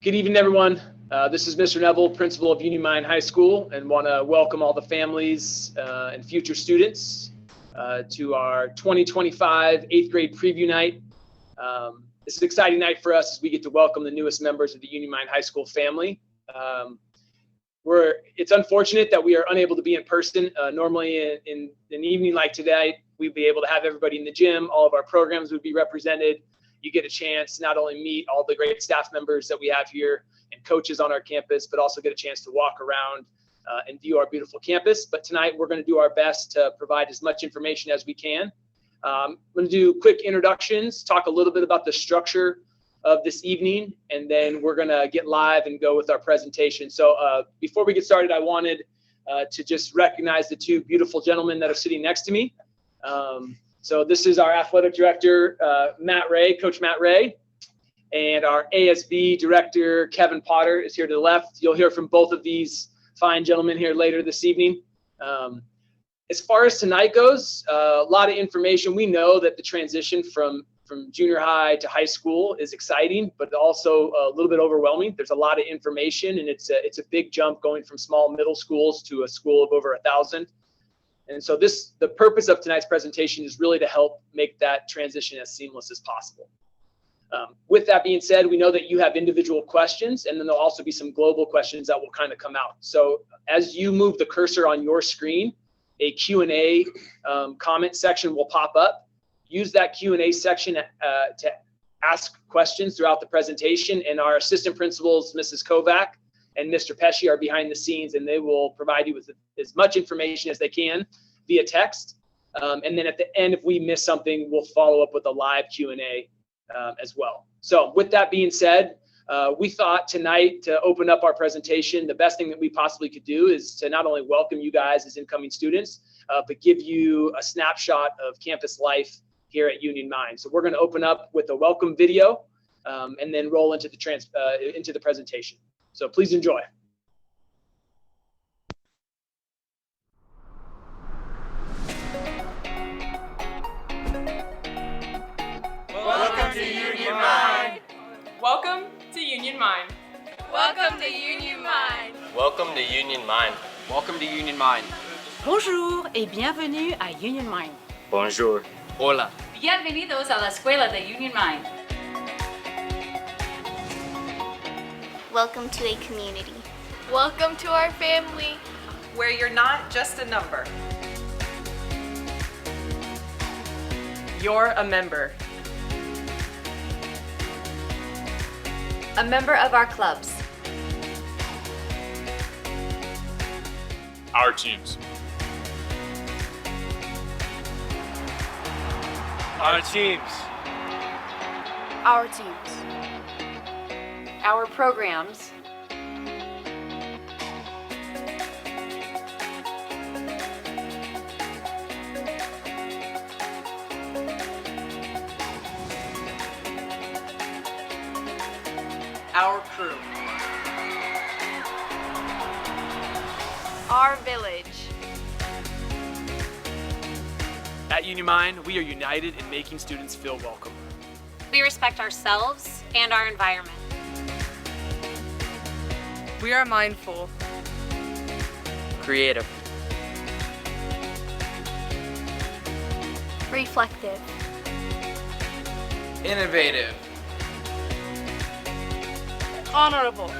Good evening, everyone. This is Mr. Neville, principal of Union Mine High School, and want to welcome all the families and future students to our 2025 8th grade preview night. This is an exciting night for us as we get to welcome the newest members of the Union Mine High School family. It's unfortunate that we are unable to be in person. Normally in an evening like today, we'd be able to have everybody in the gym. All of our programs would be represented. You get a chance to not only meet all the great staff members that we have here and coaches on our campus, but also get a chance to walk around and view our beautiful campus. But tonight we're going to do our best to provide as much information as we can. I'm going to do quick introductions, talk a little bit about the structure of this evening, and then we're going to get live and go with our presentation. So before we get started, I wanted to just recognize the two beautiful gentlemen that are sitting next to me. So this is our athletic director, Coach Matt Ray, and our ASB director, Kevin Potter, is here to the left. You'll hear from both of these fine gentlemen here later this evening. As far as tonight goes, a lot of information. We know that the transition from junior high to high school is exciting, but also a little bit overwhelming. There's a lot of information, and it's a big jump going from small middle schools to a school of over 1,000. And so the purpose of tonight's presentation is really to help make that transition as seamless as possible. With that being said, we know that you have individual questions, and then there'll also be some global questions that will kind of come out. So as you move the cursor on your screen, a Q&A comment section will pop up. Use that Q&A section to ask questions throughout the presentation, and our assistant principals, Mrs. Kovac and Mr. Pesci, are behind the scenes, and they will provide you with as much information as they can via text. And then at the end, if we miss something, we'll follow up with a live Q&A as well. So with that being said, we thought tonight, to open up our presentation, the best thing that we possibly could do is to not only welcome you guys as incoming students, but give you a snapshot of campus life here at Union Mine. So we're going to open up with a welcome video and then roll into the presentation. So please enjoy. Welcome to Union Mine. Welcome to Union Mine. Welcome to Union Mine. Welcome to Union Mine. Welcome to Union Mine. Bonjour et bienvenue à Union Mine. Bonjour. Hola. Bienvenidos a la escuela de Union Mine. Welcome to a community. Welcome to our family, Where you're not just a number. You're a member. A member of our clubs. Our teams. Our teams. Our teams. Our programs. Our crew. our village. At Union Mine, we are united in making students feel welcome. We respect ourselves and our environment. We are mindful, Creative. Reflective. Innovative. Honorable.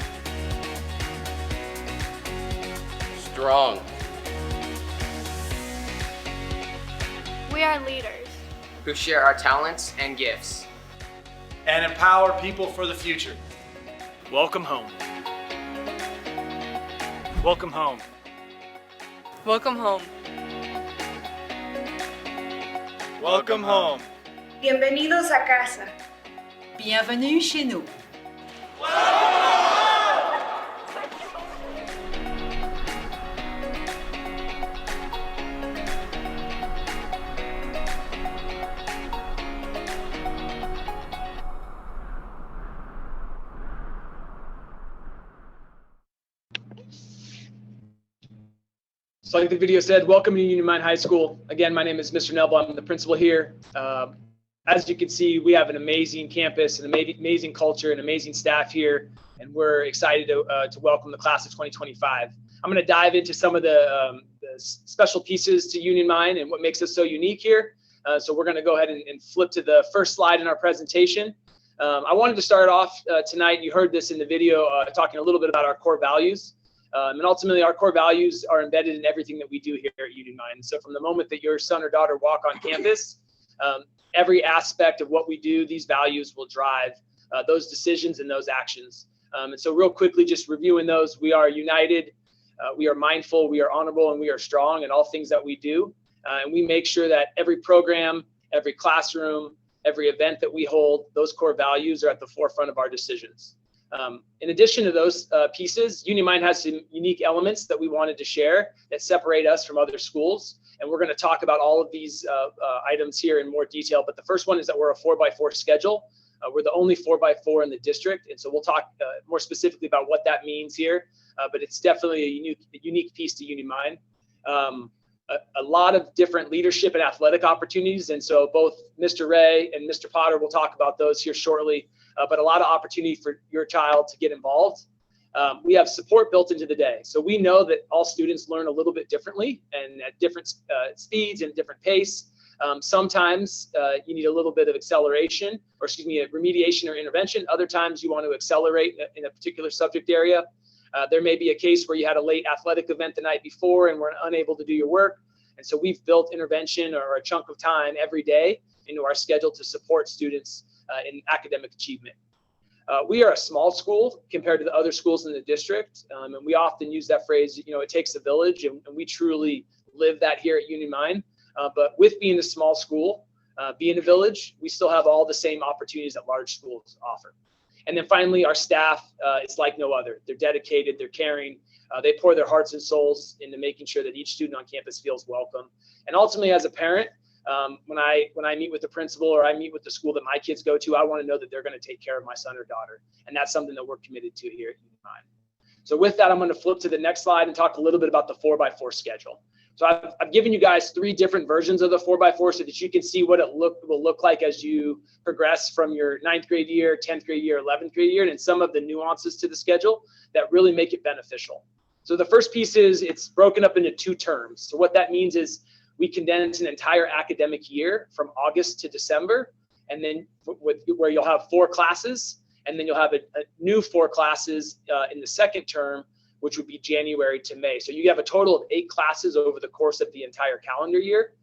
Strong. We are leaders. Who share our talents and gifts. And empower people for the future. Welcome home. Welcome home. welcome home. Welcome home. Bienvenidos a casa. Bienvenue chez nous. So like the video said, welcome to Union Mine High School. Again, my name is Mr. Neville. I'm the principal here. as you can see, we have an amazing campus, an amazing culture, and amazing staff here, and we're excited to welcome the class of 2025. I'm going to dive into some of the special pieces to Union Mine and what makes us so unique here. So we're going to go ahead and flip to the first slide in our presentation. I wanted to start off tonight, you heard this in the video, talking a little bit about our core values. And ultimately, our core values are embedded in everything that we do here at Union Mine. So from the moment that your son or daughter walk on campus, every aspect of what we do, these values will drive those decisions and those actions. And so real quickly, just reviewing those, we are united, we are mindful, we are honorable, and we are strong in all things that we do. And we make sure that every program, every classroom, every event that we hold, those core values are at the forefront of our decisions. In addition to those pieces, Union Mine has some unique elements that we wanted to share that separate us from other schools. And we're going to talk about all of these items here in more detail. But the first one is that we're a 4x4 schedule. We're the only 4x4 in the district. And so we'll talk more specifically about what that means here. But it's definitely a unique piece to Union Mine. A lot of different leadership and athletic opportunities. And so both Mr. Ray and Mr. Potter will talk about those here shortly. But a lot of opportunity for your child to get involved. We have support built into the day. So we know that all students learn a little bit differently and at different speeds and different pace. Sometimes you need a little bit of acceleration, or excuse me, a remediation or intervention. Other times you want to accelerate in a particular subject area. There may be a case where you had a late athletic event the night before and were unable to do your work. And so we've built intervention or a chunk of time every day into our schedule to support students in academic achievement. We are a small school compared to the other schools in the district. And we often use that phrase, you know, it takes a village, and we truly live that here at Union Mine. But with being a small school, being a village, we still have all the same opportunities that large schools offer. And then finally, our staff is like no other. They're dedicated, they're caring, they pour their hearts and souls into making sure that each student on campus feels welcome. And ultimately, as a parent, when I meet with the principal or I meet with the school that my kids go to, I want to know that they're going to take care of my son or daughter. And that's something that we're committed to here at Union Mine. So with that, I'm going to flip to the next slide and talk a little bit about the 4x4 schedule. So I've given you guys 3 different versions of the 4x4 so that you can see what it will look like as you progress from your 9th grade year, 10th grade year, 11th grade year, and some of the nuances to the schedule that really make it beneficial. So the first piece is it's broken up into 2 terms. So what that means is we condense an entire academic year from August to December, and then where you'll have 4 classes, and then you'll have a new 4 classes in the second term, which would be January to May. So you have a total of 8 classes over the course of the entire calendar year,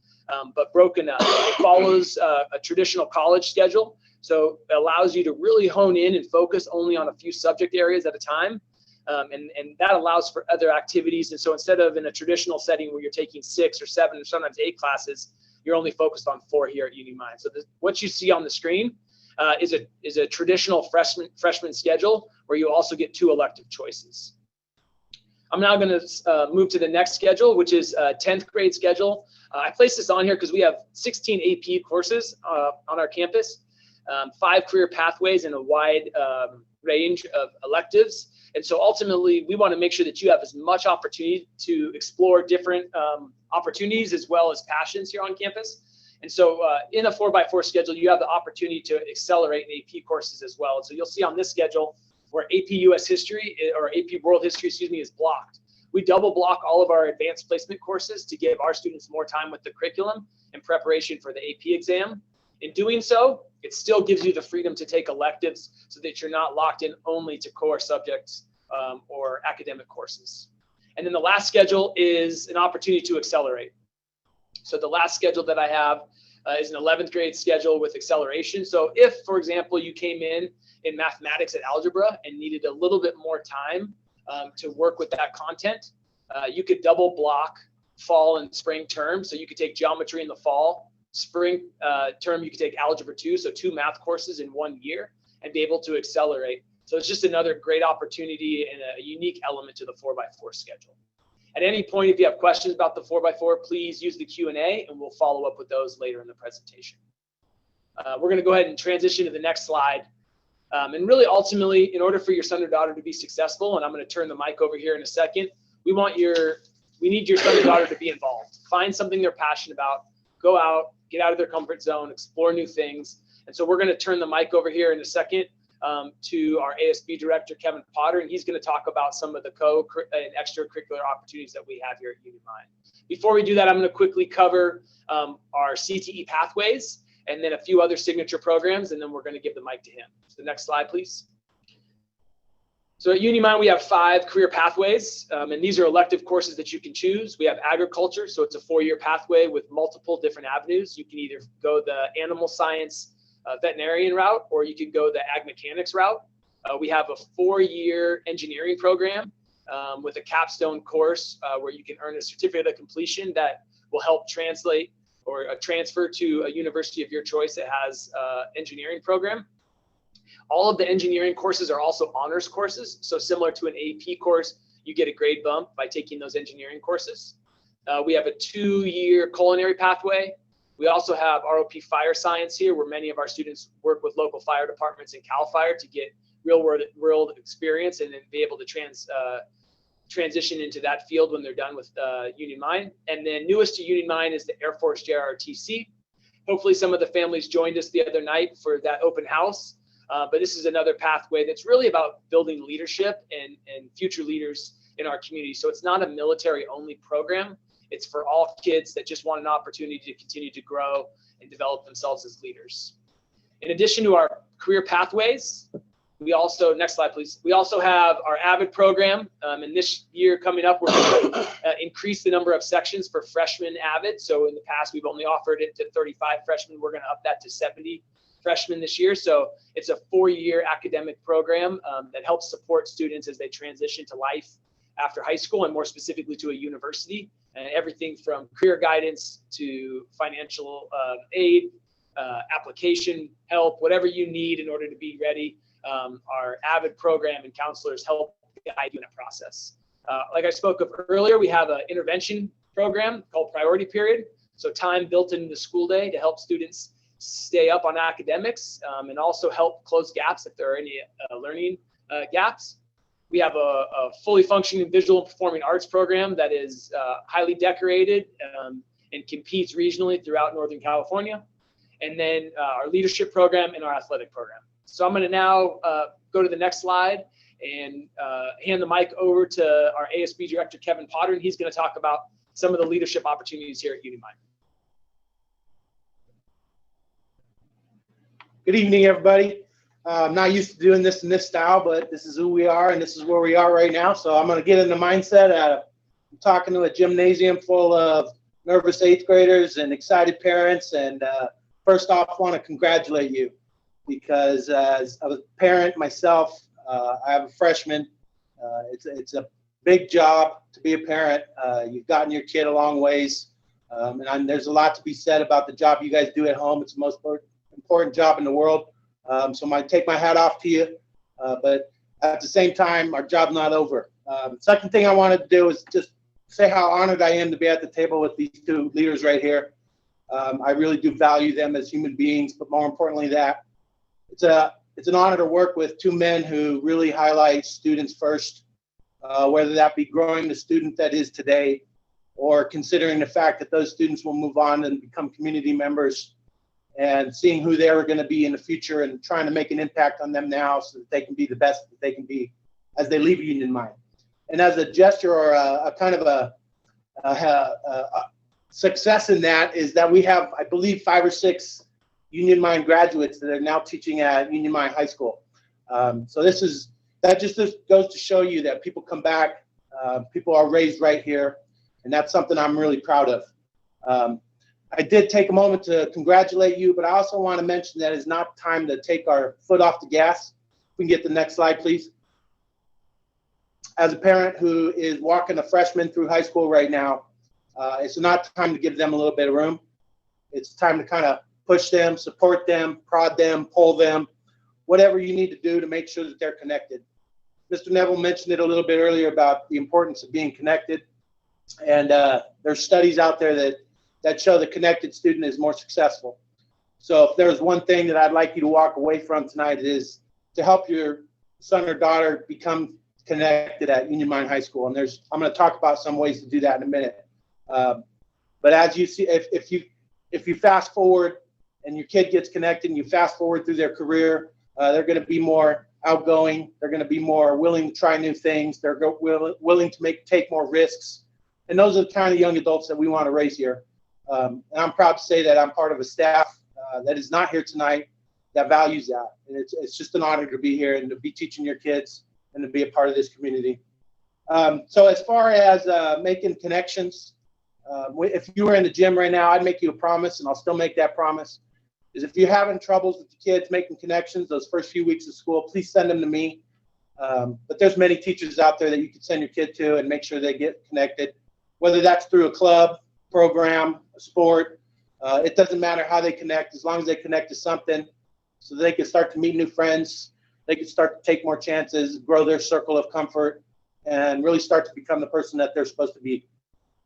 but broken up. It follows a traditional college schedule, so it allows you to really hone in and focus only on a few subject areas at a time. And that allows for other activities. And so instead of in a traditional setting where you're taking 6 or 7 or sometimes 8 classes, you're only focused on 4 here at Union Mine. So what you see on the screen is a traditional freshman schedule where you also get 2 elective choices. I'm now going to move to the next schedule, which is a 10th grade schedule. I placed this on here because we have 16 AP courses on our campus, 5 career pathways, and a wide range of electives. And so ultimately, we want to make sure that you have as much opportunity to explore different opportunities as well as passions here on campus. And so in a 4x4 schedule, you have the opportunity to accelerate in AP courses as well. And so you'll see on this schedule where AP US History or AP World History, is blocked. We double block all of our advanced placement courses to give our students more time with the curriculum in preparation for the AP exam. In doing so, it still gives you the freedom to take electives so that you're not locked in only to core subjects or academic courses. And then the last schedule is an opportunity to accelerate. So the last schedule that I have is an 11th grade schedule with acceleration. So if, for example, you came in mathematics and algebra and needed a little bit more time to work with that content, you could double block fall and spring term. So you could take geometry in the fall, spring term, you could take algebra 2, so 2 math courses in 1 year and be able to accelerate. So it's just another great opportunity and a unique element to the 4x4 schedule. At any point, if you have questions about the 4x4, please use the Q&A and we'll follow up with those later in the presentation. We're going to go ahead and transition to the next slide. And really, ultimately, in order for your son or daughter to be successful, and I'm going to turn the mic over here in a second, we need your son or daughter to be involved. Find something they're passionate about. go out, get out of their comfort zone, explore new things. And so we're going to turn the mic over here in a second to our ASB director, Kevin Potter, and he's going to talk about some of the and extracurricular opportunities that we have here at Union Mind. Before we do that, I'm going to quickly cover our CTE pathways and then a few other signature programs, and then we're going to give the mic to him. So the next slide, please. So at Union Mind, we have 5 career pathways, and these are elective courses that you can choose. We have agriculture, so it's a 4-year pathway with multiple different avenues. You can either go the animal science veterinarian route, or you could go the ag mechanics route. We have a 4-year engineering program with a capstone course where you can earn a certificate of completion that will help translate or transfer to a university of your choice that has engineering program. All of the engineering courses are also honors courses. So similar to an AP course, you get a grade bump by taking those engineering courses. We have a 2-year culinary pathway. We also have ROP fire science here, where many of our students work with local fire departments and CAL FIRE to get real world experience and then be able to transition into that field when they're done with Union Mind. And then newest to Union Mind is the Air Force JROTC. Hopefully some of the families joined us the other night for that open house. But this is another pathway that's really about building leadership and future leaders in our community. So it's not a military only program. It's for all kids that just want an opportunity to continue to grow and develop themselves as leaders. In addition to our career pathways, we also, next slide please, we also have our AVID program. And this year coming up, we're going to increase the number of sections for freshman AVID. So in the past, we've only offered it to 35 freshmen. We're going to up that to 70 freshmen this year. So it's a 4-year academic program that helps support students as they transition to life after high school, and more specifically to a university, and everything from career guidance to financial aid, application help, whatever you need in order to be ready. Our AVID program and counselors help guide you in that process. Like I spoke of earlier, we have an intervention program called Priority Period. So time built into the school day to help students stay up on academics and also help close gaps if there are any learning gaps. We have a fully functioning visual and performing arts program that is highly decorated and competes regionally throughout Northern California. And then our leadership program and our athletic program. So I'm going to now go to the next slide and hand the mic over to our ASB director, Kevin Potter, and he's going to talk about some of the leadership opportunities here at Union Mind. Good evening, everybody. I'm not used to doing this in this style, but this is who we are and this is where we are right now. So I'm going to get in the mindset of talking to a gymnasium full of nervous 8th graders and excited parents. And first off, I want to congratulate you because as a parent myself, I have a freshman. It's a big job to be a parent. You've gotten your kid a long ways. And there's a lot to be said about the job you guys do at home. It's the most important job in the world. So I take my hat off to you, but at the same time, our job's not over. Second thing I wanted to do is just say how honored I am to be at the table with these 2 leaders right here. I really do value them as human beings, but more importantly that, it's an honor to work with 2 men who really highlight students first, whether that be growing the student that is today or considering the fact that those students will move on and become community members, and seeing who they're going to be in the future and trying to make an impact on them now so that they can be the best that they can be as they leave Union Mind. And as a gesture or a kind of a success in that is that we have, I believe, 5 or 6 Union Mind graduates that are now teaching at Union Mind High School. So that just goes to show you that people come back, people are raised right here, and that's something I'm really proud of. I did take a moment to congratulate you, but I also want to mention that it's not time to take our foot off the gas. If we can get the next slide, please. As a parent who is walking a freshman through high school right now, it's not time to give them a little bit of room. It's time to kind of push them, support them, prod them, pull them, whatever you need to do to make sure that they're connected. Mr. Neville mentioned it a little bit earlier about the importance of being connected. And there's studies out there that show the connected student is more successful. So if there's one thing that I'd like you to walk away from tonight, it is to help your son or daughter become connected at Union Mind High School. And if I'm going to talk about some ways to do that in a minute. But as you see, if if you fast forward and your kid gets connected and you fast forward through their career, they're going to be more outgoing. They're going to be more willing to try new things. They're willing to take more risks. And those are the kind of young adults that we want to raise here. And I'm proud to say that I'm part of a staff that is not here tonight that values that. And it's just an honor to be here and to be teaching your kids and to be a part of this community. So as far as making connections, if you were in the gym right now, I'd make you a promise, and I'll still make that promise, is if you're having troubles with the kids making connections those first few weeks of school, please send them to me. But there's many teachers out there that you can send your kid to and make sure they get connected, whether that's through a club, program, a sport. It doesn't matter how they connect, as long as they connect to something so they can start to meet new friends. They can start to take more chances, grow their circle of comfort, and really start to become the person that they're supposed to be.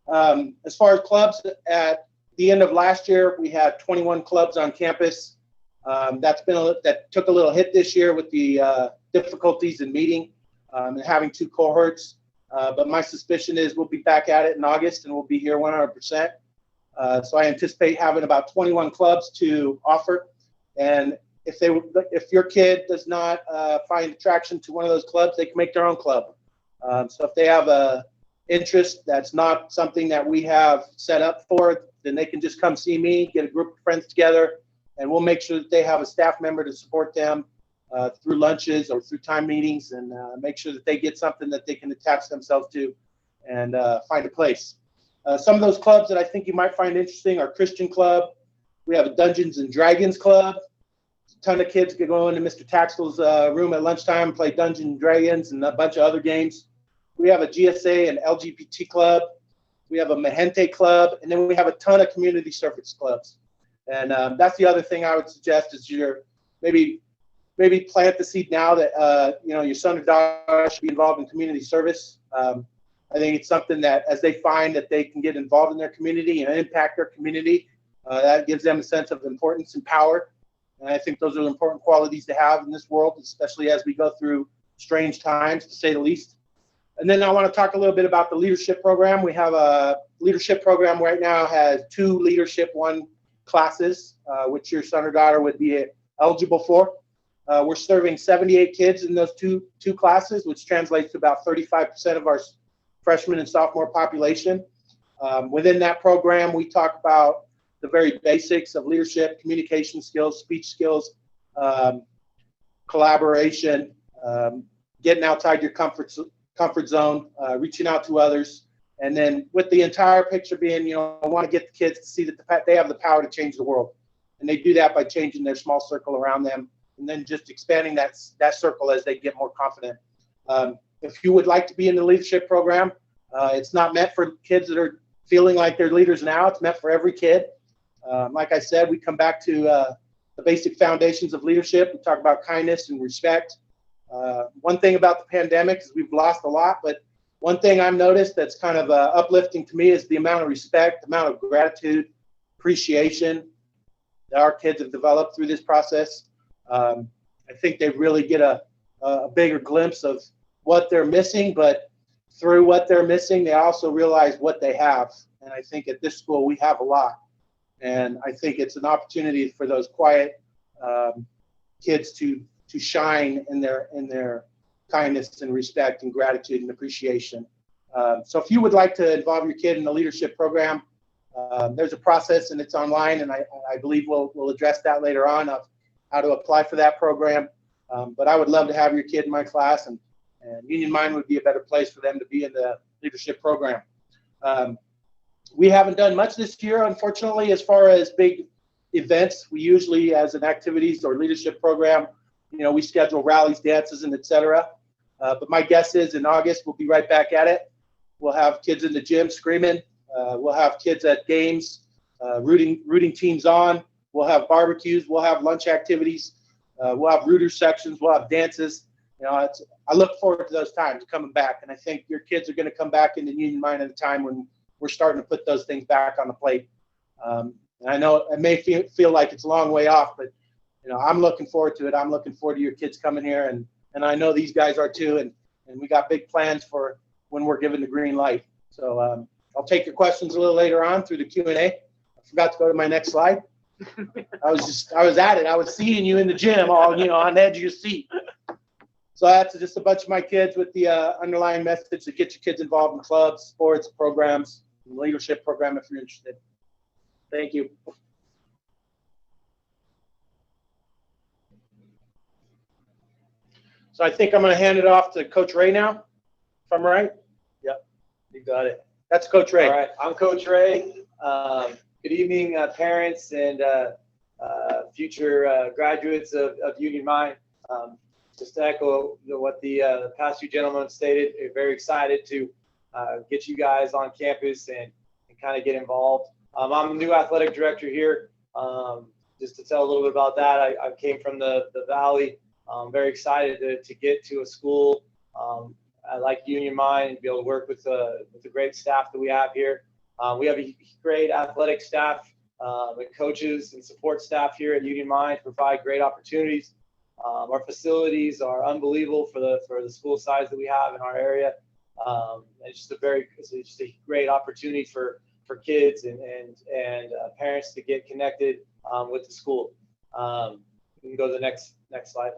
As far as clubs, at the end of last year, we had 21 clubs on campus. That took a little hit this year with the difficulties in meeting and having 2 cohorts. But my suspicion is we'll be back at it in August, and we'll be here 100%. So I anticipate having about 21 clubs to offer. And if your kid does not find attraction to one of those clubs, they can make their own club. So if they have a interest that's not something that we have set up for, then they can just come see me, get a group of friends together, and we'll make sure that they have a staff member to support them through lunches or through time meetings, and make sure that they get something that they can attach themselves to and find a place. Some of those clubs that I think you might find interesting are Christian Club. We have a Dungeons and Dragons Club. A ton of kids could go into Mr. Taxel's room at lunchtime and play Dungeons and Dragons and a bunch of other games. We have a GSA and LGBT club. We have a Mahente club, and then we have a ton of community service clubs. And that's the other thing I would suggest is maybe plant the seed now that your son or daughter should be involved in community service. I think it's something that as they find that they can get involved in their community and impact their community, that gives them a sense of importance and power. And I think those are important qualities to have in this world, especially as we go through strange times, to say the least. And then I want to talk a little bit about the leadership program. We have a leadership program right now, has 2 Leadership 1 classes, which your son or daughter would be eligible for. We're serving 78 kids in those two classes, which translates to about 35% of our freshman and sophomore population. Within that program, we talk about the very basics of leadership, communication skills, speech skills, collaboration, getting outside your comfort zone, reaching out to others, and then with the entire picture being, I want to get the kids to see that they have the power to change the world, and they do that by changing their small circle around them, and then just expanding that circle as they get more confident. If you would like to be in the leadership program, it's not meant for kids that are feeling like they're leaders now. It's meant for every kid. Like I said, we come back to the basic foundations of leadership. We talk about kindness and respect. One thing about the pandemic is we've lost a lot, but one thing I've noticed that's kind of uplifting to me is the amount of respect, the amount of gratitude, appreciation that our kids have developed through this process. I think they really get a bigger glimpse of what they're missing, but through what they're missing, they also realize what they have. And I think at this school, we have a lot. And I think it's an opportunity for those quiet kids to shine in their kindness and respect and gratitude and appreciation. So if you would like to involve your kid in the leadership program, there's a process and it's online, and I believe we'll address that later on of how to apply for that program. But I would love to have your kid in my class, and Union Mine would be a better place for them to be in the leadership program. We haven't done much this year, unfortunately, as far as big events. We usually, as an activities or leadership program, we schedule rallies, dances, and et cetera. But my guess is in August, we'll be right back at it. We'll have kids in the gym screaming. We'll have kids at games, rooting teams on. We'll have barbecues. We'll have lunch activities. We'll have rooter sections. We'll have dances. I look forward to those times coming back. And I think your kids are going to come back into Union Mine at a time when we're starting to put those things back on the plate. And I know it may feel like it's a long way off, but I'm looking forward to it. I'm looking forward to your kids coming here, and I know these guys are too. And we got big plans for when we're given the green light. So I'll take your questions a little later on through the Q&A. forgot to go to my next slide. I was at it. I was seeing you in the gym, all on the edge of your seat. So that's just a bunch of my kids with the underlying message to get your kids involved in clubs, sports, programs, leadership program if you're interested. Thank you. So I think I'm going to hand it off to Coach Ray now, if I'm right. Yep, you got it. That's Coach Ray. All right, I'm Coach Ray. Good evening, parents and future graduates of Union Mine. Just to echo what the past few gentlemen have stated, we're very excited to get you guys on campus and kind of get involved. I'm the new athletic director here. Just to tell a little bit about that, I came from the Valley. I'm very excited to get to a school like Union Mine and be able to work with the great staff that we have here. We have a great athletic staff and coaches and support staff here at Union Mine to provide great opportunities. Our facilities are unbelievable for the school size that we have in our area. It's just a great opportunity for kids and parents to get connected with the school. We can go to the next slide.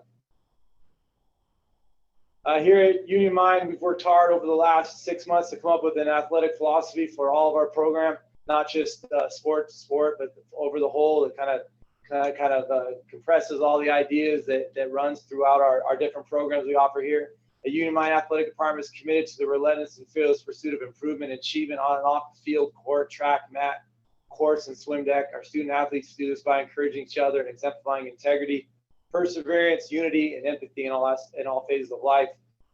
Here at Union Mine, we've worked hard over the last 6 months to come up with an athletic philosophy for all of our program, not just sport to sport, but over the whole. It kind of compresses all the ideas that runs throughout our different programs we offer here. The Union Mine Athletic Department is committed to the relentless and fearless pursuit of improvement and achievement on and off the field, court, track, mat, course, and swim deck. Our student athletes do this by encouraging each other and exemplifying integrity, perseverance, unity, and empathy in all phases of life.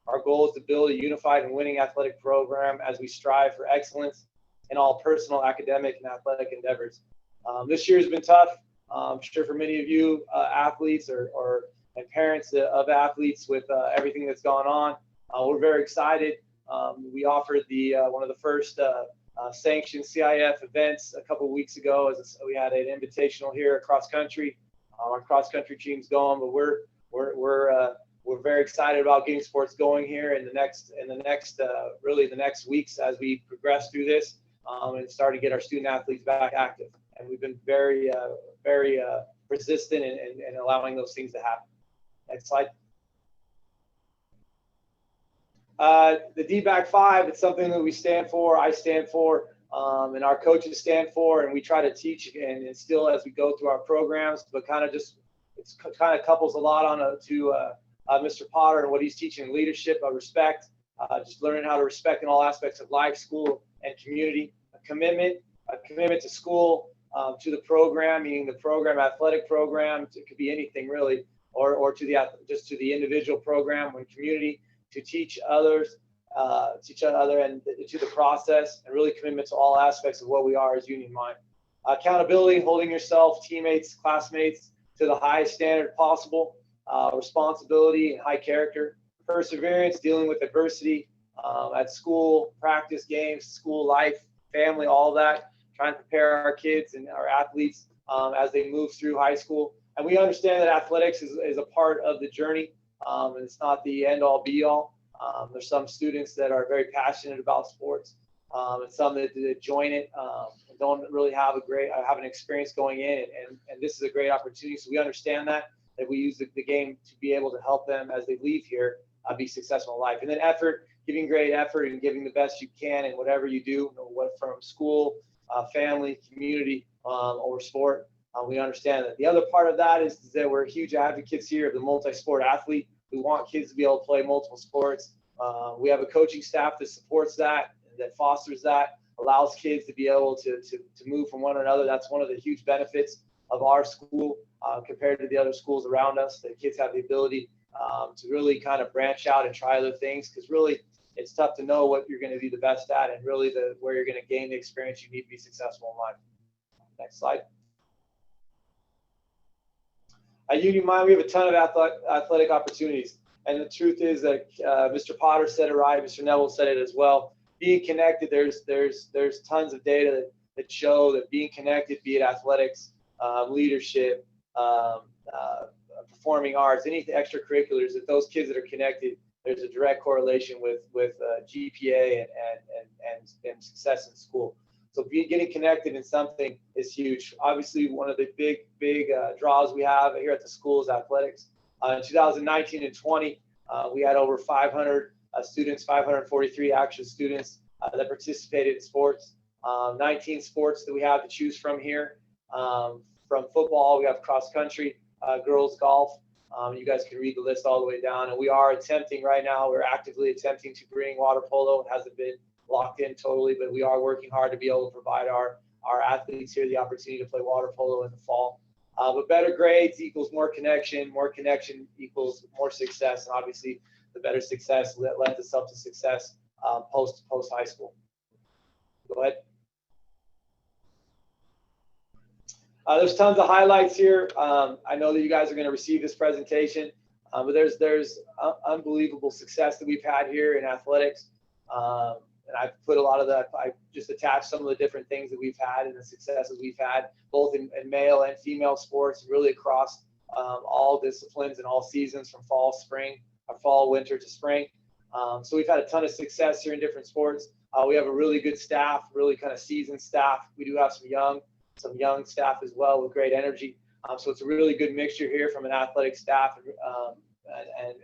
Our goal is to build a unified and winning athletic program as we strive for excellence in all personal, academic, and athletic endeavors. This year has been tough. I'm sure for many of you athletes and parents of athletes with everything that's gone on. We're very excited. We offered one of the first sanctioned CIF events a couple of weeks ago. We had an invitational here across country. Our cross country team's going, but we're very excited about getting sports going here in the next weeks as we progress through this and start to get our student athletes back active. And we've been very persistent in allowing those things to happen. Next slide. The DBAC 5, it's something that we stand for, I stand for, and our coaches stand for, and we try to teach and instill as we go through our programs, but it kind of couples a lot to Mr. Potter and what he's teaching: leadership, respect, just learning how to respect in all aspects of life, school, and community, a commitment to school, to the program, meaning the program, athletic program, it could be anything really, or to the individual program, and community, to teach others, and to the process, and really commitment to all aspects of what we are as Union Mine. Accountability, holding yourself, teammates, classmates to the highest standard possible. Responsibility and high character. Perseverance, dealing with adversity at school, practice, games, school life, family, all that. Trying to prepare our kids and our athletes as they move through high school. And we understand that athletics is a part of the journey, and it's not the end-all, be-all. There's some students that are very passionate about sports, and some that join it and don't really have an experience going in, and this is a great opportunity. So we understand that we use the game to be able to help them as they leave here be successful in life. And then effort, giving great effort and giving the best you can in whatever you do, from school, family, community, or sport. We understand that. The other part of that is that we're huge advocates here of the multi-sport athlete. We want kids to be able to play multiple sports. We have a coaching staff that supports that fosters that, allows kids to be able to move from one another. That's one of the huge benefits of our school compared to the other schools around us. That kids have the ability to really kind of branch out and try other things, because really it's tough to know what you're going to be the best at and really where you're going to gain the experience you need to be successful in life. Next slide. At Union Mine, we have a ton of athletic opportunities. And the truth is that Mr. Potter said it right, Mr. Neville said it as well. Being connected, there's tons of data that show that being connected, be it athletics, leadership, performing arts, any extracurriculars, that those kids that are connected, there's a direct correlation with GPA and success in school. So getting connected in something is huge. Obviously, one of the big draws we have here at the school is athletics. In 2019 and 20, we had over 500 students, 543 actual students that participated in sports. 19 sports that we have to choose from here. From football, we have cross country, girls golf. You guys can read the list all the way down. And we are attempting right now, we're actively attempting to bring water polo. It hasn't been locked in totally, but we are working hard to be able to provide our athletes here the opportunity to play water polo in the fall. But better grades equals more connection equals more success, and obviously the better success lends itself to success post high school. Go ahead. There's tons of highlights here. I know that you guys are going to receive this presentation, but there's unbelievable success that we've had here in athletics. And I've put a lot of that, I just attached some of the different things that we've had and the successes we've had, both in male and female sports, really across all disciplines and all seasons, from fall, winter to spring. So we've had a ton of success here in different sports. We have a really good staff, really kind of seasoned staff. We do have some young staff as well with great energy. So it's a really good mixture here from an athletic staff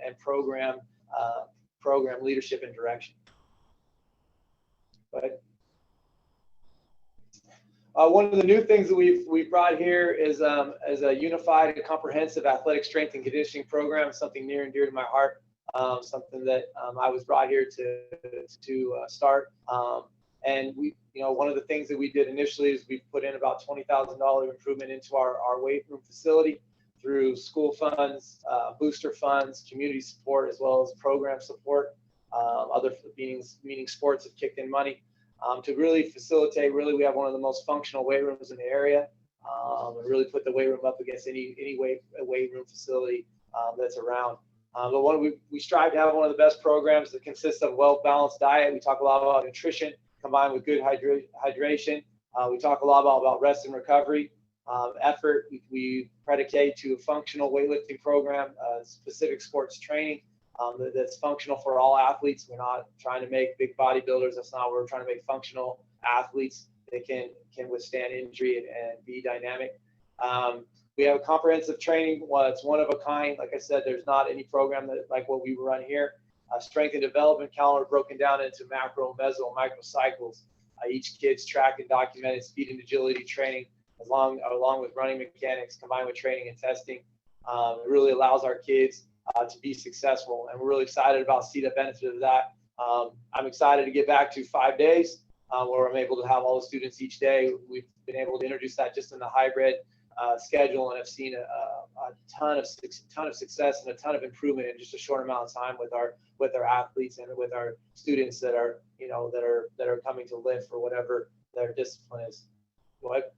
and program leadership and direction. Go ahead. One of the new things that we've brought here is a unified and comprehensive athletic strength and conditioning program. Something near and dear to my heart. Something that I was brought here to start. And one of the things that we did initially is we put in about $20,000 improvement into our weight room facility through school funds, booster funds, community support, as well as program support. Other meaning sports have kicked in money to really facilitate. Really, we have one of the most functional weight rooms in the area, and really put the weight room up against any weight room facility that's around. But we strive to have one of the best programs that consists of a well-balanced diet. We talk a lot about nutrition combined with good hydration. We talk a lot about rest and recovery. Effort, we predicate to a functional weightlifting program, specific sports training that's functional for all athletes. We're not trying to make big bodybuilders. That's not what we're trying to make. Functional athletes that can withstand injury and be dynamic. We have a comprehensive training. Well, it's one of a kind. Like I said, there's not any program like what we run here. Strength and development calendar broken down into macro, meso, and micro cycles. Each kid's tracked and documented speed and agility training, along with running mechanics, combined with training and testing. It really allows our kids to be successful, and we're really excited about see the benefit of that. I'm excited to get back to 5 days where I'm able to have all the students each day. We've been able to introduce that just in the hybrid schedule, and I've seen a ton of success and a ton of improvement in just a short amount of time with our athletes and with our students that are coming to lift for whatever their discipline is. Go ahead.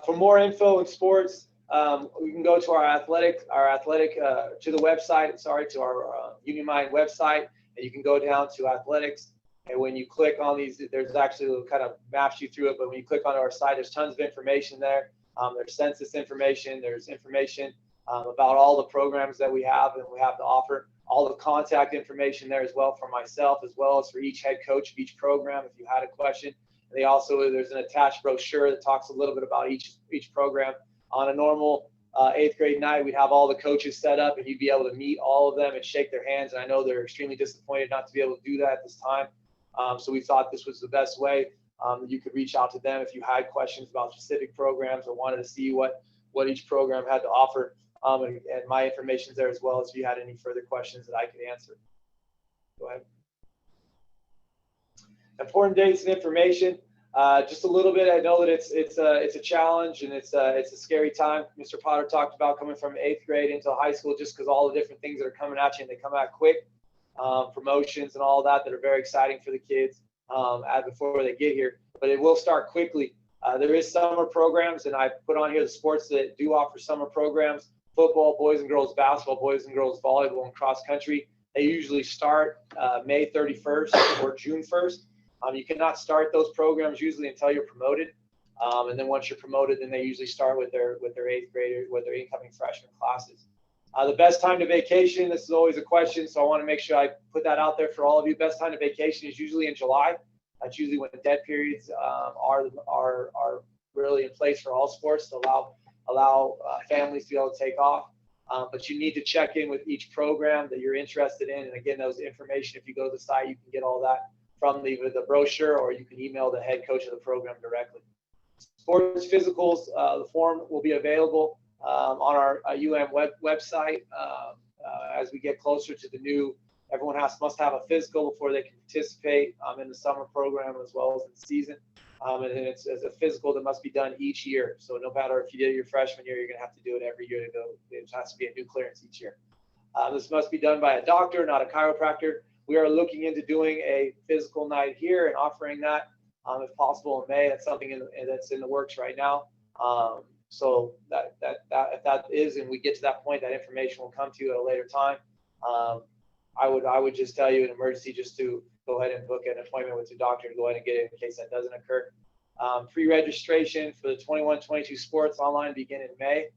For more info in sports, we can go to our athletic to the website. To our Union Mind website, and you can go down to athletics. And when you click on these, there's actually kind of maps you through it. But when you click on our site, there's tons of information there. There's census information. There's information about all the programs that we have and we have to offer. All the contact information there as well for myself, as well as for each head coach of each program if you had a question. And there's an attached brochure that talks a little bit about each program. On a normal 8th grade night, we'd have all the coaches set up and you'd be able to meet all of them and shake their hands. And I know they're extremely disappointed not to be able to do that at this time. So we thought this was the best way. You could reach out to them if you had questions about specific programs or wanted to see what each program had to offer. And my information's there as well as if you had any further questions that I could answer. Go ahead. Important dates and information. Just a little bit. I know that it's a challenge and it's a scary time. Mr. Potter talked about coming from 8th grade into high school just because all the different things that are coming at you and they come out quick. Promotions and all that are very exciting for the kids before they get here, but it will start quickly. There is summer programs, and I put on here the sports that do offer summer programs: football, boys and girls basketball, boys and girls volleyball, and cross country. They usually start May 31st or June 1st. You cannot start those programs usually until you're promoted, and then once you're promoted, then they usually start with their 8th graders, with their incoming freshman classes. The best time to vacation, this is always a question, so I want to make sure I put that out there for all of you. Best time to vacation is usually in July. That's usually when the dead periods are really in place for all sports to allow families to be able to take off. But you need to check in with each program that you're interested in. And again, those information, if you go to the site, you can get all that from either the brochure or you can email the head coach of the program directly. Sports physicals, the form will be available on our website as we get closer to the new. Everyone must have a physical before they can participate in the summer program as well as in the season. And it's a physical that must be done each year. So no matter if you did it your freshman year, you're going to have to do it every year to go. It has to be a new clearance each year. This must be done by a doctor, not a chiropractor. We are looking into doing a physical night here and offering that if possible in May. That's something that's in the works right now. So that if that is, and we get to that point, that information will come to you at a later time. I would just tell you in emergency just to go ahead and book an appointment with your doctor to go ahead and get it in case that doesn't occur. Pre-registration for the 21-22 sports online begin in May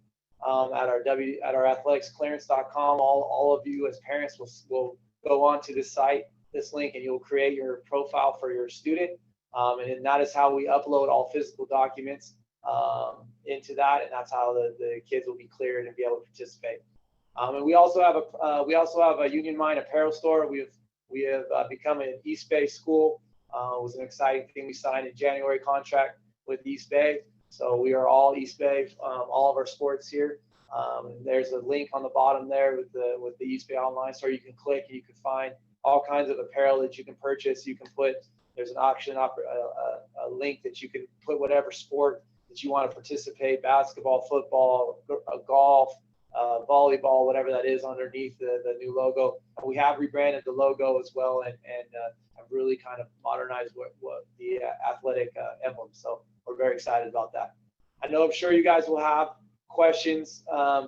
at our athleticsclearance.com. All of you as parents will go onto this site, this link, and you'll create your profile for your student. And that is how we upload all physical documents into that, and that's how the kids will be cleared and be able to participate. And we also have a Union Mind apparel store. We have become an East Bay school. It was an exciting thing. We signed a January contract with East Bay, so we are all East Bay, all of our sports here. And there's a link on the bottom there with the East Bay online store. You can click and you can find all kinds of apparel that you can purchase. You can there's an auction, a link that you can put whatever sport that you want to participate, basketball, football, golf, volleyball, whatever that is underneath the new logo. We have rebranded the logo as well and have really kind of modernized what the athletic emblem. So we're very excited about that. I'm sure you guys will have questions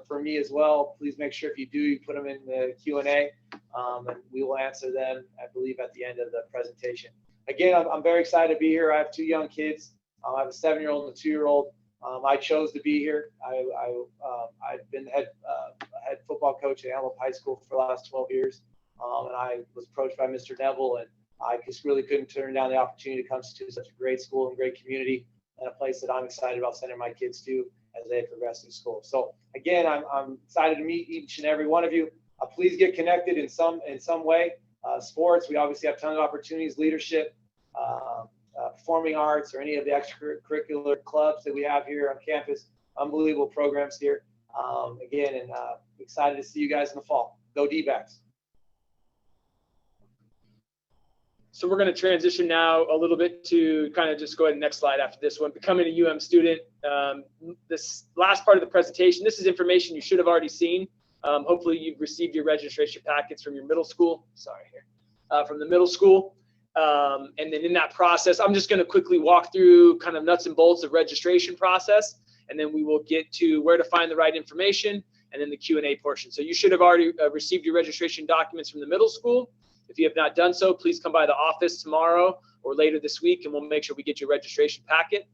for me as well. Please make sure if you do, you put them in the Q&A and we will answer them, I believe, at the end of the presentation. Again, I'm very excited to be here. I have two young kids. I have a 7-year-old and a 2-year-old. I chose to be here. I've been the head football coach at Antelope High School for the last 12 years. And I was approached by Mr. Neville, and I just really couldn't turn down the opportunity to come to such a great school and great community and a place that I'm excited about sending my kids to as they progress in school. So again, I'm excited to meet each and every one of you. Please get connected in some way. Sports, we obviously have tons of opportunities, leadership, performing arts, or any of the extracurricular clubs that we have here on campus. Unbelievable programs here. Again, and excited to see you guys in the fall. Go D-backs. So we're going to transition now a little bit to kind of just go ahead and next slide after this one. Becoming a student. This last part of the presentation, this is information you should have already seen. Hopefully you've received your registration packets from your middle school. From the middle school. And then in that process, I'm just going to quickly walk through kind of nuts and bolts of registration process, and then we will get to where to find the right information and then the Q&A portion. So you should have already received your registration documents from the middle school. If you have not done so, please come by the office tomorrow or later this week, and we'll make sure we get your registration packet.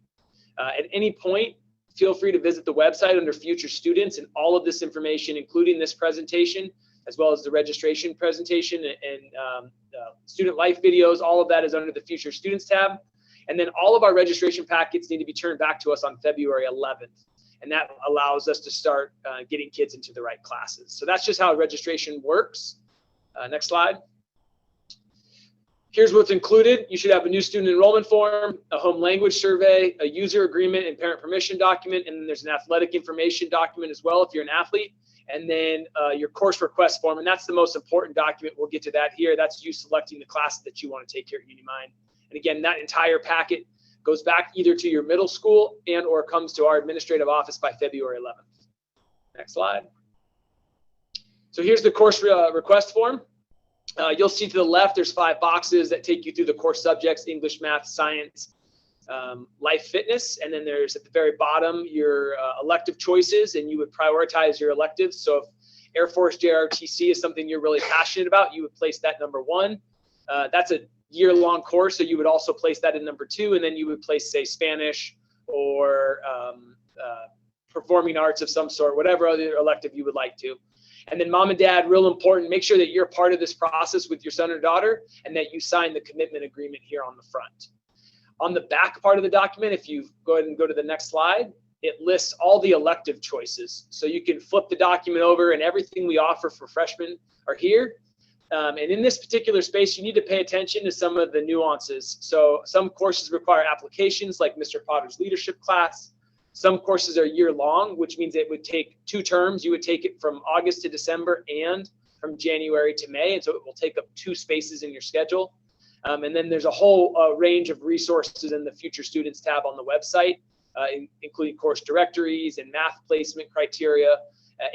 At any point, feel free to visit the website under future students, and all of this information, including this presentation, as well as the registration presentation and student life videos, all of that is under the Future Students tab. And then all of our registration packets need to be turned back to us on February 11th. And that allows us to start getting kids into the right classes. So that's just how registration works. Next slide. Here's what's included. You should have a new student enrollment form, a home language survey, a user agreement and parent permission document, and then there's an athletic information document as well if you're an athlete. And then your course request form, and that's the most important document. We'll get to that here. That's you selecting the classes that you want to take here at Union Mind. And again, that entire packet goes back either to your middle school and or comes to our administrative office by February 11th. Next slide. So here's the course request form. You'll see to the left, there's 5 boxes that take you through the course subjects: English, math, science, life, fitness, and then there's at the very bottom your elective choices, and you would prioritize your electives. So if Air Force JROTC is something you're really passionate about, you would place that number 1. That's a year-long course, so you would also place that in number 2, and then you would place, say, Spanish or performing arts of some sort, whatever other elective you would like to. And then mom and dad, real important, make sure that you're part of this process with your son or daughter and that you sign the commitment agreement here on the front. On the back part of the document, if you go ahead and go to the next slide, it lists all the elective choices. So you can flip the document over and everything we offer for freshmen are here. And in this particular space, you need to pay attention to some of the nuances. So some courses require applications like Mr. Potter's leadership class. Some courses are year long, which means it would take 2 terms. You would take it from August to December and from January to May. And so it will take up 2 spaces in your schedule. And then there's a whole range of resources in the Future Students tab on the website, including course directories and math placement criteria,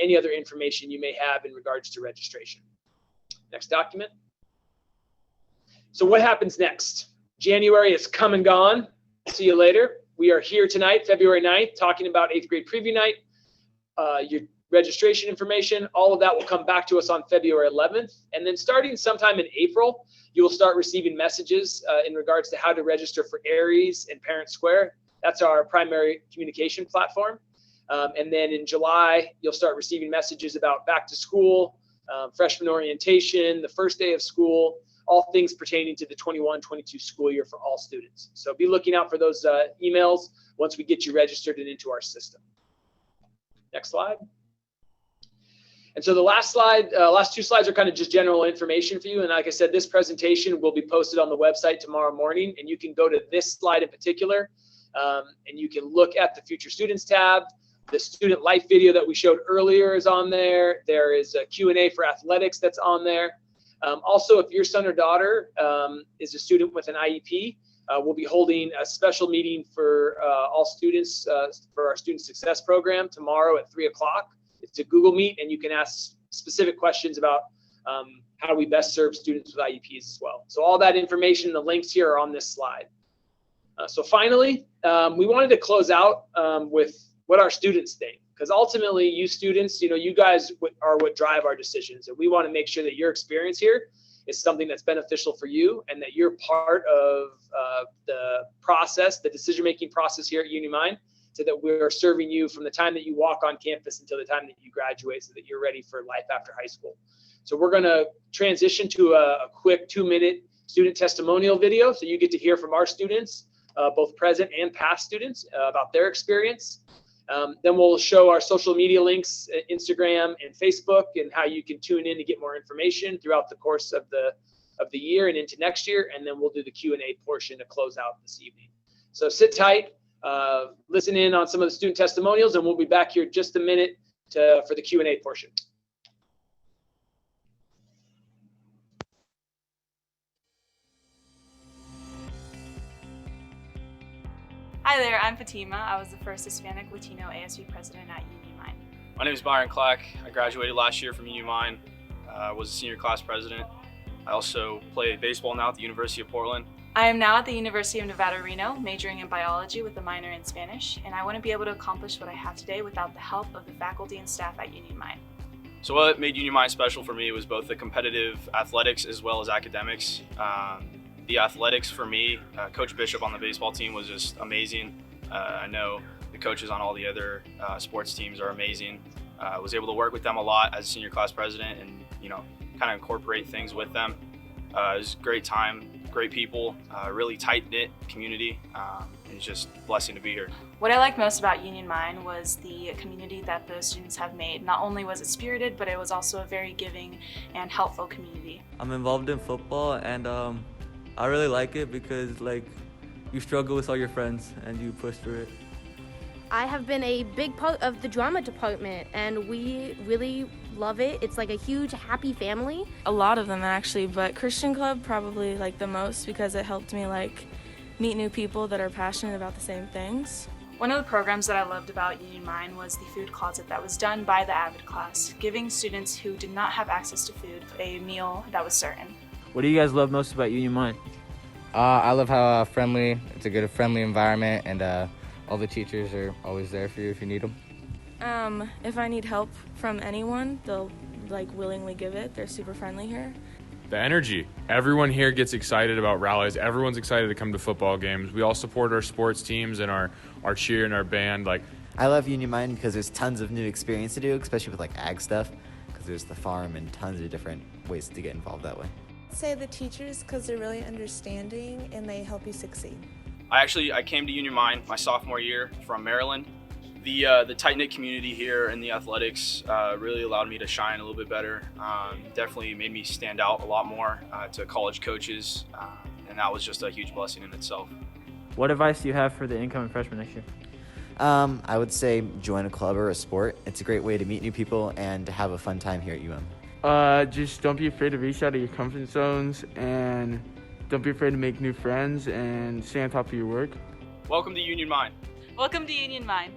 any other information you may have in regards to registration. Next document. So what happens next? January is come and gone. See you later. We are here tonight, February 9th, talking about 8th grade preview night. Your registration information, all of that will come back to us on February 11th. And then starting sometime in April, you will start receiving messages in regards to how to register for Aries and Parent Square. That's our primary communication platform. And then in July, you'll start receiving messages about back to school, freshman orientation, the first day of school, all things pertaining to the 21-22 school year for all students. So be looking out for those emails once we get you registered and into our system. Next slide. And so the last slide, last 2 slides are kind of just general information for you. And like I said, this presentation will be posted on the website tomorrow morning, and you can go to this slide in particular, and you can look at the Future Students tab. The student life video that we showed earlier is on there. There is a Q&A for athletics that's on there. Also, if your son or daughter is a student with an IEP, we'll be holding a special meeting for all students for our Student Success Program tomorrow at 3 o'clock. It's a Google Meet, and you can ask specific questions about how we best serve students with IEPs as well. So all that information, the links here are on this slide. So finally, we wanted to close out with what our students think. Because ultimately, you students, you guys are what drive our decisions. And we want to make sure that your experience here is something that's beneficial for you and that you're part of the process, the decision-making process here at Union Mine, so that we're serving you from the time that you walk on campus until the time that you graduate so that you're ready for life after high school. So we're going to transition to a quick 2-minute student testimonial video. So you get to hear from our students, both present and past students, about their experience. Then we'll show our social media links, Instagram and Facebook, and how you can tune in to get more information throughout the course of the year and into next year. And then we'll do the Q&A portion to close out this evening. So sit tight, listen in on some of the student testimonials, and we'll be back here just a minute for the Q&A portion. Hi there, I'm Fatima. I was the first Hispanic Latino ASU president at Union Mine. My name is Byron Clack. I graduated last year from Union Mine. I was a senior class president. I also play baseball now at the University of Portland. I am now at the University of Nevada, Reno, majoring in biology with a minor in Spanish, and I wouldn't be able to accomplish what I have today without the help of the faculty and staff at Union Mine. So what made Union Mine special for me was both the competitive athletics as well as academics. The athletics for me, Coach Bishop on the baseball team was just amazing. I know the coaches on all the other sports teams are amazing. I was able to work with them a lot as a senior class president and, kind of incorporate things with them. It was a great time, great people, really tight-knit community, and it's just a blessing to be here. What I liked most about Union Mine was the community that the students have made. Not only was it spirited, but it was also a very giving and helpful community. I'm involved in football, and I really like it because you struggle with all your friends and you push through it. I have been a big part of the drama department and we really love it. It's like a huge happy family. A lot of them actually, but Christian Club probably the most because it helped me meet new people that are passionate about the same things. One of the programs that I loved about Union Mine was the food closet that was done by the AVID class, giving students who did not have access to food a meal that was certain. What do you guys love most about Union Mine? I love how it's a good friendly environment, and all the teachers are always there for you if you need them. If I need help from anyone, they'll willingly give it. They're super friendly here. The energy. Everyone here gets excited about rallies. Everyone's excited to come to football games. We all support our sports teams and our cheer and our band. I love Union Mine because there's tons of new experience to do, especially with ag stuff, because there's the farm and tons of different ways to get involved that way. Say the teachers, because they're really understanding and they help you succeed. I came to Union Mine my sophomore year from Maryland. The tight-knit community here in the athletics really allowed me to shine a little bit better. Definitely made me stand out a lot more to college coaches, and that was just a huge blessing in itself. What advice do you have for the incoming freshmen next year? I would say join a club or a sport. It's a great way to meet new people and to have a fun time here at UM. Just don't be afraid to reach out of your comfort zones, and don't be afraid to make new friends, and stay on top of your work. Welcome to Union Mine. Welcome to Union Mine.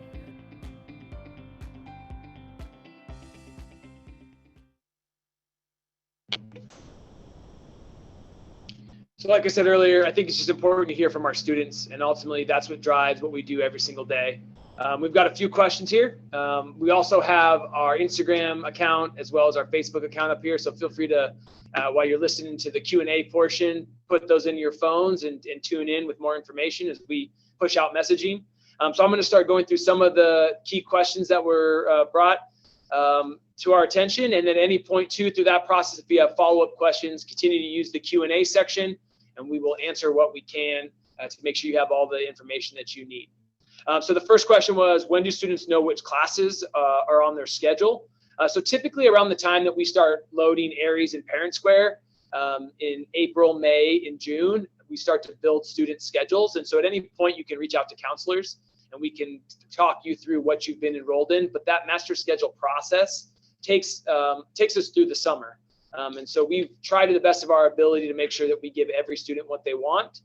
So like I said earlier, I think it's just important to hear from our students, and ultimately that's what drives what we do every single day. We've got a few questions here. We also have our Instagram account as well as our Facebook account up here, so feel free to, while you're listening to the Q&A portion, put those in your phones and tune in with more information as we push out messaging. So I'm going to start going through some of the key questions that were brought to our attention, and at any point too through that process, if you have follow-up questions, continue to use the Q&A section, and we will answer what we can to make sure you have all the information that you need. So the first question was, when do students know which classes are on their schedule? So typically around the time that we start loading Aries and Parent Square in April, May, and June, we start to build student schedules. And so at any point you can reach out to counselors and we can talk you through what you've been enrolled in. But that master schedule process takes us through the summer. And so we've tried to the best of our ability to make sure that we give every student what they want.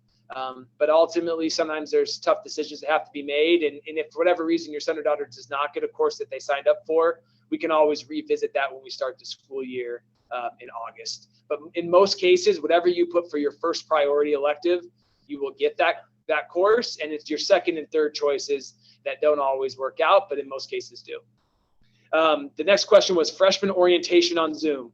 But ultimately, sometimes there's tough decisions that have to be made. And if for whatever reason your son or daughter does not get a course that they signed up for, we can always revisit that when we start the school year in August. But in most cases, whatever you put for your first priority elective, you will get that course. And it's your second and third choices that don't always work out, but in most cases do. The next question was freshman orientation on Zoom.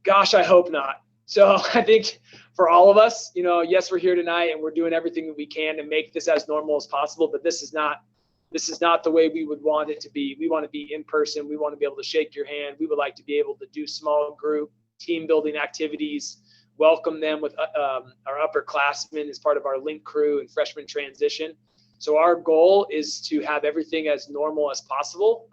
Gosh, I hope not. So I think for all of us, yes, we're here tonight and we're doing everything that we can to make this as normal as possible, but this is not the way we would want it to be. We want to be in person. We want to be able to shake your hand. We would like to be able to do small group team building activities, welcome them with our upperclassmen as part of our link crew and freshman transition. So our goal is to have everything as normal as possible.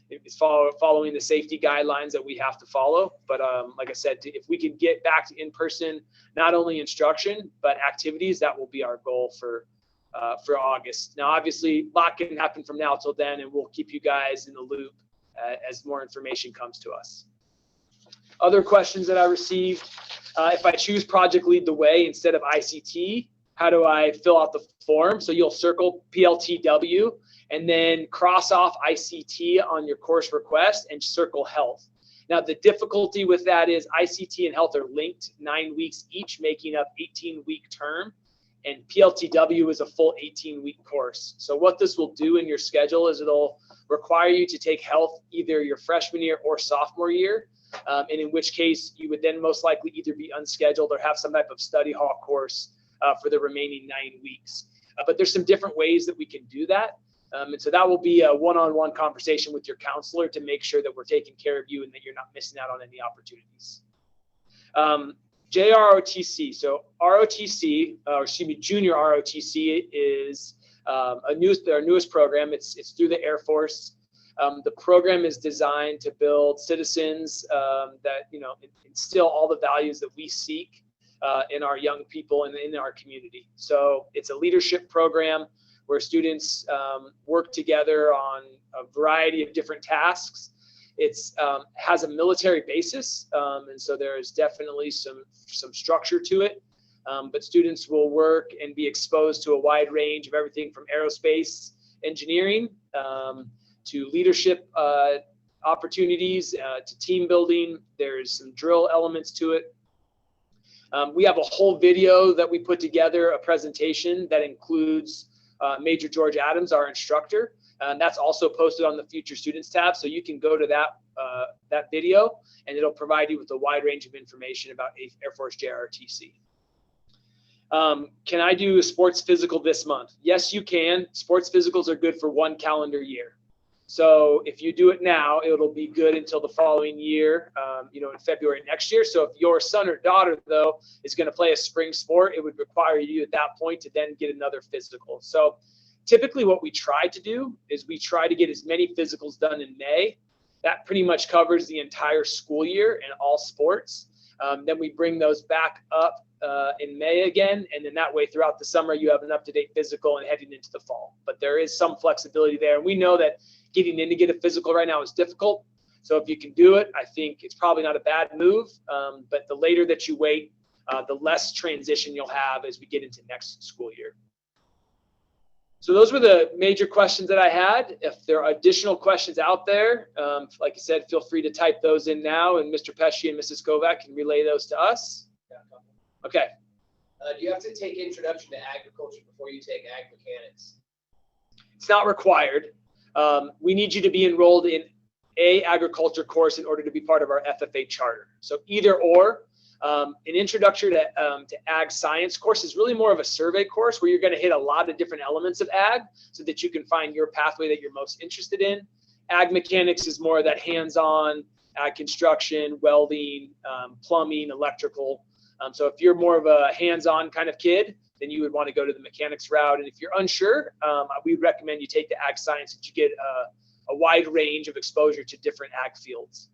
It's following the safety guidelines that we have to follow. But like I said, if we can get back to in-person, not only instruction, but activities, that will be our goal for August. Now, obviously, a lot can happen from now till then, and we'll keep you guys in the loop as more information comes to us. Other questions that I received, if I choose Project Lead the Way instead of ICT, how do I fill out the form? So you'll circle PLTW, and then cross off ICT on your course request and circle health. Now, the difficulty with that is ICT and health are linked 9 weeks each, making up 18-week term, and PLTW is a full 18-week course. So what this will do in your schedule is it'll require you to take health either your freshman year or sophomore year, and in which case you would then most likely either be unscheduled or have some type of study hall course for the remaining 9 weeks. But there's some different ways that we can do that. And so that will be a one-on-one conversation with your counselor to make sure that we're taking care of you and that you're not missing out on any opportunities. JROTC, so ROTC, or excuse me, Junior ROTC is our newest program. It's through the Air Force. The program is designed to build citizens that instill all the values that we seek in our young people and in our community. So it's a leadership program where students work together on a variety of different tasks. It's has a military basis, and so there is definitely some structure to it. But students will work and be exposed to a wide range of everything from aerospace engineering to leadership opportunities, to team building. There's some drill elements to it. We have a whole video that we put together, a presentation that includes Major George Adams, our instructor, and that's also posted on the Future Students tab. So you can go to that video, and it'll provide you with a wide range of information about Air Force JROTC. Can I do a sports physical this month? Yes, you can. Sports physicals are good for 1 calendar year. So if you do it now, it'll be good until the following year, in February next year. So if your son or daughter, though, is going to play a spring sport, it would require you at that point to then get another physical. So typically what we try to do is we try to get as many physicals done in May. That pretty much covers the entire school year and all sports. Then we bring those back up in May again, and then that way throughout the summer you have an up-to-date physical and heading into the fall. But there is some flexibility there, and we know that getting in to get a physical right now is difficult. So if you can do it, I think it's probably not a bad move. But the later that you wait, the less transition you'll have as we get into next school year. So those were the major questions that I had. If there are additional questions out there, like I said, feel free to type those in now, and Mr. Pesci and Mrs. Kovac can relay those to us. Okay. Do you have to take introduction to agriculture before you take ag mechanics? It's not required. We need you to be enrolled in a agriculture course in order to be part of our FFA charter. So either or. An introduction to ag science course is really more of a survey course where you're going to hit a lot of different elements of ag so that you can find your pathway that you're most interested in. Ag mechanics is more of that hands-on ag construction, welding, plumbing, electrical. So if you're more of a hands-on kind of kid, then you would want to go to the mechanics route. And if you're unsure, we recommend you take the ag science so that you get a wide range of exposure to different ag fields.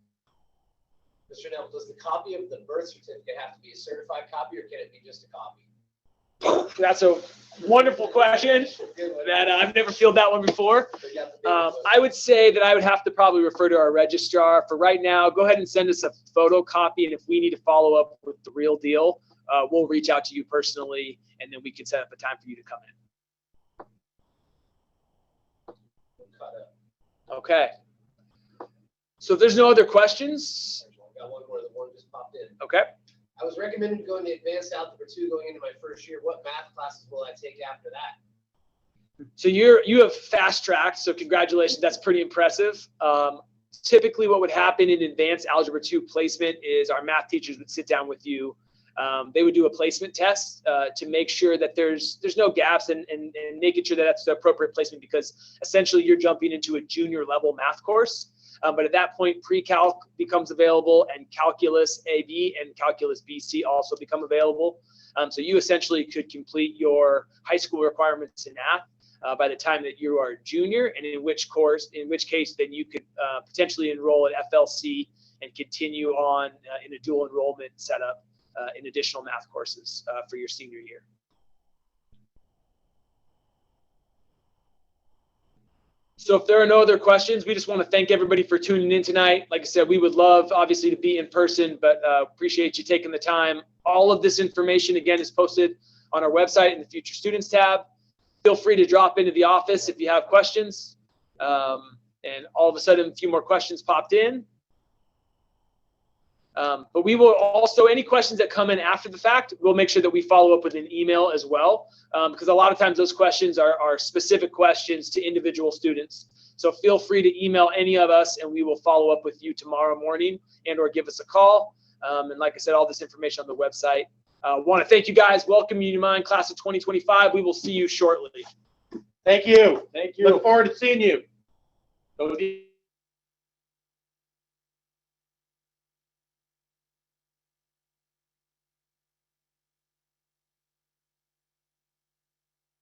Mr. Nell, does the copy of the birth certificate have to be a certified copy, or can it be just a copy? That's a wonderful question that I've never fielded that one before. I would say that I would have to probably refer to our registrar. For right now, go ahead and send us a photocopy, and if we need to follow up with the real deal, we'll reach out to you personally, and then we can set up a time for you to come in. Okay. So if there's no other questions. Got one more. The one just popped in. Okay. I was recommended going to advanced algebra 2 going into my first year. What math classes will I take after that? So you have fast tracked. So congratulations. That's pretty impressive. Typically, what would happen in advanced algebra 2 placement is our math teachers would sit down with you. They would do a placement test to make sure that there's no gaps and making sure that that's the appropriate placement, because essentially you're jumping into a junior level math course. But at that point, pre-calc becomes available, and calculus AB and calculus BC also become available. So you essentially could complete your high school requirements in math by the time that you are a junior, and in which case then you could potentially enroll at FLC and continue on in a dual enrollment setup in additional math courses for your senior year. So if there are no other questions, we just want to thank everybody for tuning in tonight. Like I said, we would love, obviously, to be in person, but appreciate you taking the time. All of this information, again, is posted on our website in the Future Students tab. Feel free to drop into the office if you have questions. And all of a sudden, a few more questions popped in. But we will also, any questions that come in after the fact, we'll make sure that we follow up with an email as well, because a lot of times those questions are specific questions to individual students. So feel free to email any of us, and we will follow up with you tomorrow morning and or give us a call. And like I said, all this information on the website. Want to thank you guys. Welcome Union Mind class of 2025. We will see you shortly. Thank you. Thank you. Look forward to seeing you.